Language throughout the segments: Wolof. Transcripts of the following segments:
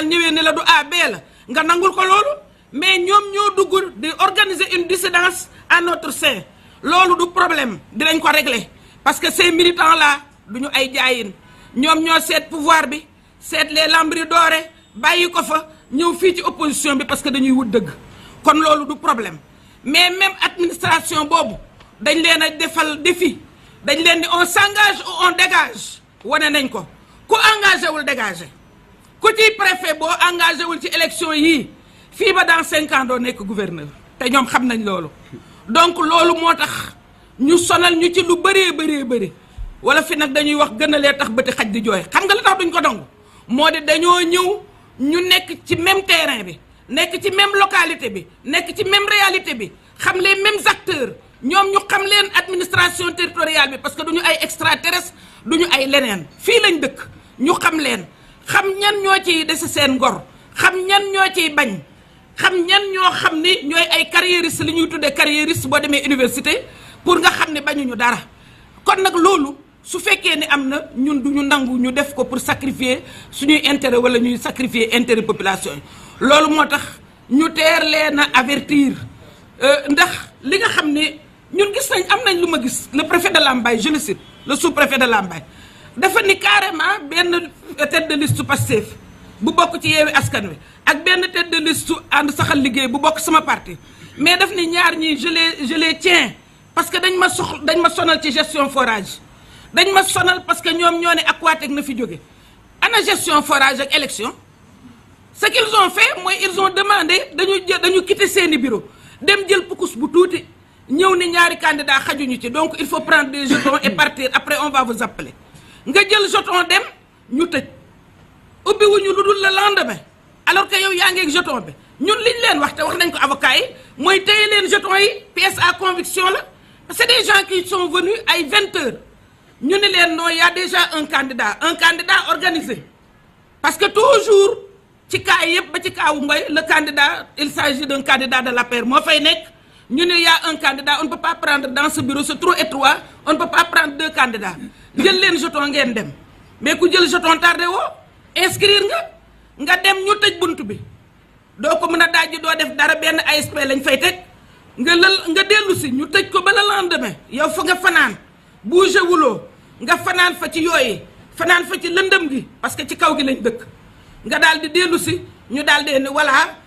national ñëwee ne la du A B la nga nangul ko loolu mais ñoom ñoo dugg di organiser une dissidence à notre sein loolu du problème dinañ ko régler parce que ces militants là duñu ay jaayin ñoom ñoo seet pouvoir bi seet les lambris dorés bàyyi ko fa ñëw fii ci opposition bi parce que dañuy wut dëgg kon loolu du problème mais même administration boobu dañ leen a defal défi dañ leen di on s'engage ou on dégage wane nañ ko ku engagé wul dégagé ku ci préfet boo engagé wul ci élection yii fii ba dans 5 ans doo nekk gouverneur te ñoom xam nañ loolu donc loolu moo tax ñu sonal ñu ci lu bëri wala fi nag dañuy wax gën a lee tax bëti xaj di jooy xam nga li tax duñ ko nangu moo di dañoo ñëw ñu nekk ci même terrain bi nekk ci même localité bi nekk ci même réalité bi xam les mêmes acteurs ñoom ñu xam leen administration territoriale bi parce que duñu ay extraterrestres duñu ay leneen fii lañ dëkk ñu xam leen xam ñan ñoo ciy dese seen ngor xam ñan ñoo ciy bañ xam ñan ñoo xam ni ñooy ay carriéristes li ñuy tuddee carriériste boo demee université pour nga xam ne bañuñu dara kon nag loolu su fekkee ni am na ñun duñu nangu ñu def ko pour sacrifier suñuy intérêt wala ñuy sacrifier intérêt population yi loolu moo tax ñu teer leen a avertir ndax li nga xam ne ñun gis nañ am nañ lu ma gis le préfet de Lambaye je le cite le sous-préfet de Lambaye dafa ni carrément benn tête de liste Pastef bu bokk ci Yewwi Askan Wi ak benn tête de liste ànd saxal liggéey bu bokk sama parti mais daf ni ñaar ñi je les tiens parce que dañ ma sonal ci gestion forage dañ ma sonal parce que ñoom ñoo ne Aquatech na fi jóge ana gestion forage ak élection ce qu'ils ont fait mooy ils ont demandé dañu quitter seeni bureau dem jël pukus bu tuuti ñëw ni ñaari candidat xajuñu ci donc il faut prendre des jetons et partir après on va vous appeler nga jël jeton dem ñu tëj ubbi wuñu lu dul le lendemain alors que yow yaa ngi ak jeton bi ñun liñ leen wax te wax nañ ko avocat yi mooy téye leen jeton yi pièce à conviction la c'est des gens qui sont venus ay 20 heures ñu ne leen non y a déjà un candidat organisé parce que toujours ci cas yëpp ba ci kaawu Ngoy le candidat il s'agit d'un candidat de l'APR moo fay nekk ñu ne y a un candidat on ne peut pas prendre dans ce bureau c'est trop étroit on ne peut pas prendre 2 candidats jël leen jeton ngeen dem mais ku jël jeton tardé woo inscrire nga dem ñu tëj bunt bi doo ko mën a dajji doo def dara benn ASP lañ fay teg nga dellu si ñu tëj ko ba le lendemain yow fa nga fanaan bougé wuloo nga fanaan fa ci yooyu fanaan fa ci lëndëm gi parce que ci kaw gi lañ dëkk nga daal di dellu si ñu daal di ne voilà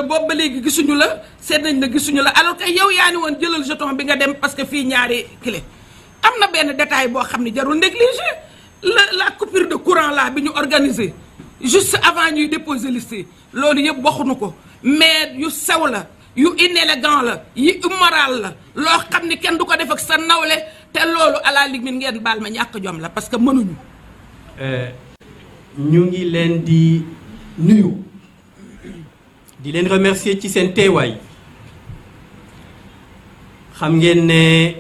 boobu ba léegi gisuñu la seet nañ la gisuñu la alors que yow yaa ni woon jëlal jeton bi nga dem parce que fii ñaari clé am na benn détail boo xam ne jarul négliger la coupure de courant là bi ñu organisé juste avant ñuy déposer liste loolu yëpp waxuñu ko mais yu sew la yu inélégant la yu immoral la loo xam ni kenn du ko def ak sa nawle te loolu à la limite ngeen baal ma ñàkk jom la parce que mënuñu. ñu ngi leen di nuyu di leen remercier ci seen teewaay xam ngeen ne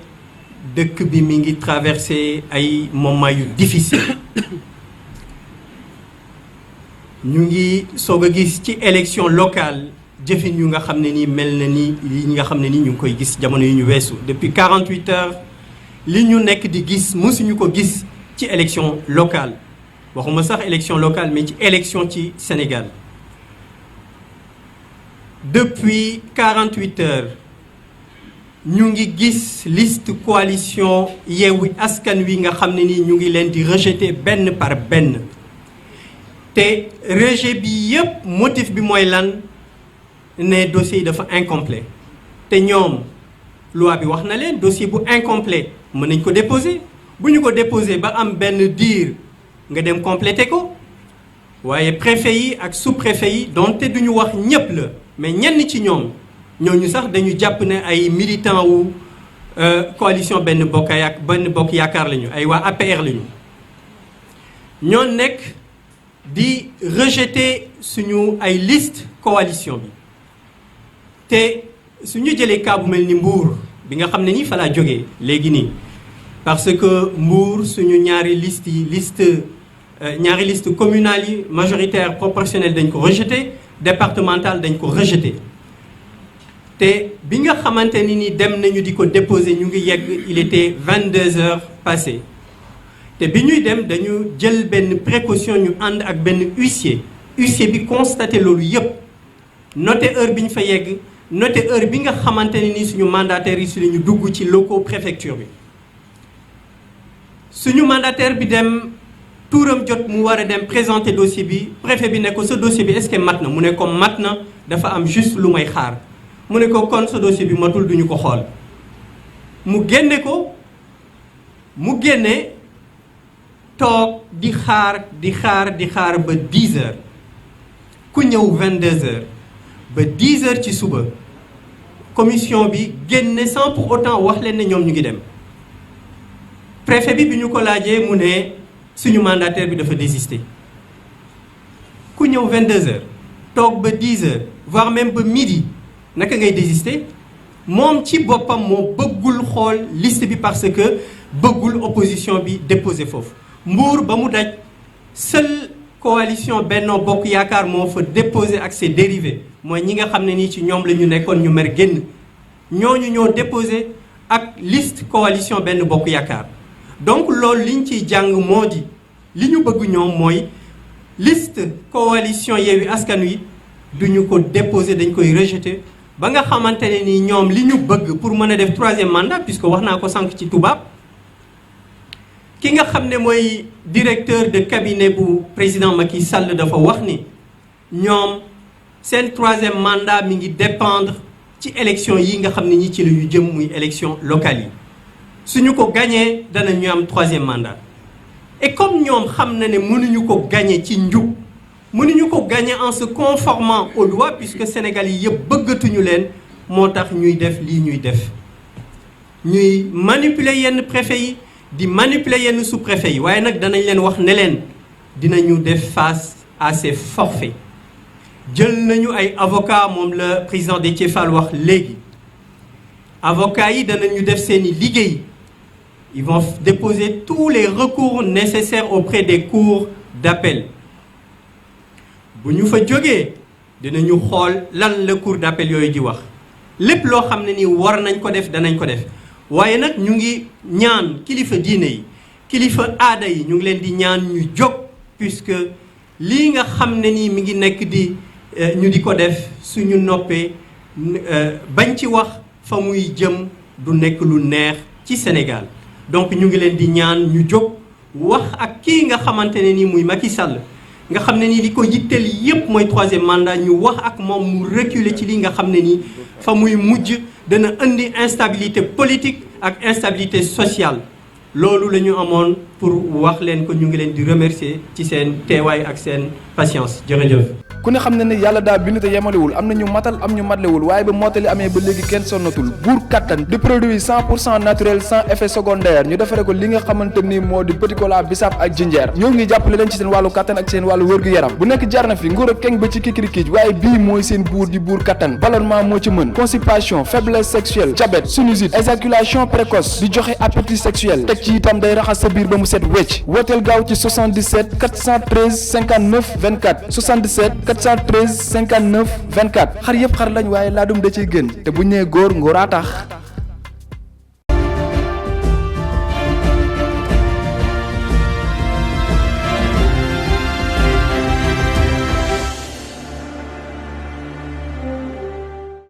dëkk bi mi ngi traversé ay moments yu difficile ñu ngi soog a gis ci élection locale jëfin yu nga xam ne ni mel na ni yi nga xam ne ni ñu ngi koy gis jamono yu ñu weesu depuis 48 heures li ñu nekk di gis mësuñu ko gis ci élection locale waxuma sax élection locale mais ci élection ci Sénégal depuis 48 heures ñu ngi gis liste coalition Yewwi Askan Wi nga xam ne ni ñu ngi leen di rejeter benn par benn te rejet bi yépp motif bi mooy lan ne dossier yi dafa incomplet te ñoom loi bi wax na leen dossier bu incomplet mën nañ ko déposer bu ñu ko déposer ba am benn diir nga dem compléter ko waaye préfet yi ak sous-préfet yi donte duñu wax ñépp la mais ñenn ci ñoom ñooñu sax dañu jàpp ne ay militants wu coalition benn bokk yaakaar lañu ay waa APR lañu ñoo nekk di rejeter suñu ay liste coalition bi te suñu jëlee cas bu mel ni Mbour bi nga xam ne ni fa laa jógee léegi nii parce que Mbour suñu ñaari liste communale yi majoritaire proportionnelle dañ ko rejeté départementale dañ ko rejeté te bi nga xamante ni dem nañu di ko déposer ñu ngi yegg il était 22 heures passées te bi ñuy dem dañu jël benn précaution ñu ànd ak benn huissier huissier bi constaté loolu yépp noté heure bi ñu fa yegg noté heure bi nga xamante ne ni suñu mandataire yi si la ñu dugg ci locaux préfecture bi suñu mandataire bi dem tuuram jot mu war a dem présenter dossier bi préfet bi ne ko sa dossier bi est-ce que mat na mu ne ko mat na dafa am juste lu may xaar mu ne ko kon sa dossier bi matul duñu ko xool mu génne ko mu génne toog di xaar ba 10 heures ku ñëw 22 heures ba 10 heures ci suba commission bi génne sans pour autant wax leen ne ñoom ñu ngi dem préfet bi ñu ko laajee mu ne suñu mandataire bi dafa désister ku ñëw 22 heures toog ba 10 heures voire même ba midi naka ngay désister moom ci boppam moo bëggul xool liste bi parce que bëggul opposition bi déposer foofu Mbour ba mu daj seule coalition Benno Bokk Yaakaar moo fa déposer ak ses dérivés mooy ñi nga xam ne nii ci ñoom la ñu nekkoon ñu mer génn ñooñu ñoo déposer ak liste coalition Benno Bokk Yaakaar donc loolu liñ ciy jàng moo di li ñu bëgg ñoom mooy liste coalition Yewwi Askan Wi duñu ko déposer dañ koy rejeter ba nga xamante ne ni ñoom li ñu bëgg pour mën a def 3e mandat puisque wax naa ko sànq ci tubaab ki nga xam ne mooy directeur de cabinet bu président Macky Sall dafa wax ni ñoom seen 3e mandat mi ngi dépendre ci élection yi nga xam ne ñi ci la ñu jëm muy élection locale yi suñu ko gagné dana ñu am 3e mandat et comme ñoom xam na ne mënuñu ko gagné ci njub mënuñu ko gagné en se conformant aux lois puisque Sénégal yi yëpp bëggatuñu leen moo tax ñuy def lii ñuy def ñuy manipuler yenn préfet yi di manipuler yenn sous-préfet yi waaye nag danañ leen wax ne leen dinañu def face à ces forfaits jël nañu ay avocats moom la président Déthié Fall wax léegi avocats yi danañu def seeni liggéey ils vont déposer tous les recours nécessaires auprès des cours d'appel bu ñu fa jógee dinañu xool lan la cour d'appel yooyu di wax lépp loo xam ne ni war nañ ko def danañ ko def waaye nag ñu ngi ñaan kilifa diine yi kilifa aada yi ñu ngi leen di ñaan ñu jóg puisque lii nga xam ne nii mi ngi nekk di ñu di ko def suñu noppee bañ ci wax fa muy jëm du nekk lu neex ci Sénégal donc ñu ngi leen di ñaan ñu jóg wax ak kii nga xamante ne nii muy Macky Sall nga xam ne nii li ko yitteel yépp mooy 3e mandat ñu wax ak moom mu reculer ci li nga xam ne nii fa muy mujj dana indi instabilité politique ak instabilité sociale loolu la ñu amoon pour wax leen ko ñu ngi leen di remercier ci seen teewaay ak seen patience jërëjëf. ku ne xam ne ne yàlla daa bind te yemalewul am na ñu matal am ñu matlewul waaye ba mottali amee ba léegi kenn sonnatul buur kattan di produit 100% naturel sans effet secondaire ñu defare ko li nga xamante ni moo di petit cola bisaab ak jinjeer ñoo ngi jàppale leen ci seen wàllu kattan ak seen wàllu wërgu-yaram bu nekk jar na fi nguur ak keng ba ci kikirikiij waaye bii mooy seen buur di buur kattan ballonnement moo ci mën constipation faiblesse sexuelle diabète sinusite éjaculation précoce di joxe appétit sexuel teg ci itam day raxas sa biir ba mu set wecc wooteel gaaw ci 77 413 59 24 77 413 59 24 xar yëpp xar lañ waaye laadum da ciy gën te bu ñu nee góor ngóoraa tax